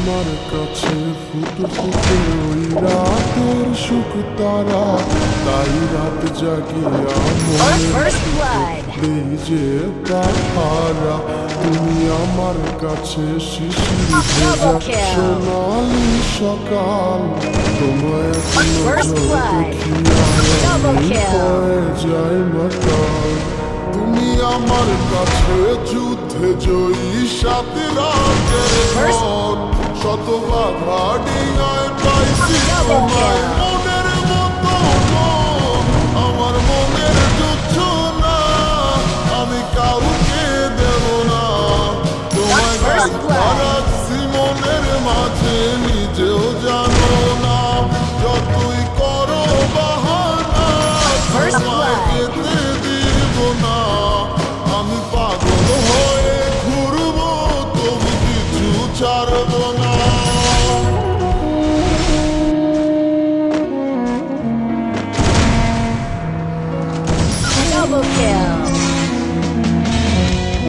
আমার কাছে ফুটফুটে ওই রাতের সুখ তারা, তাই রাত জাগিয়া মনের দেই যে পাহারা। তুমি আমার কাছে শিশির ভেজা সোনালি সকাল, তোমায় দেখিয়া আমি হয়ে যাই মাতাল। তুমি আমার কাছে যুদ্ধে জয়ী সাথে রাতের পর, শত বাধা ডিঙায় পাইছি তোমায় মনের মতো মন। আমার মনের যুদ্ধ না আমি কাউকে দেব না, তোমায় রাখছি মনের মাঝে নিজেও জানো না। যতই করো বাহানা তোমায় যেতে দিব না, আমি পাগল হয়ে ঘুরবো তবু কিছু ছাড়ব না। Double kill.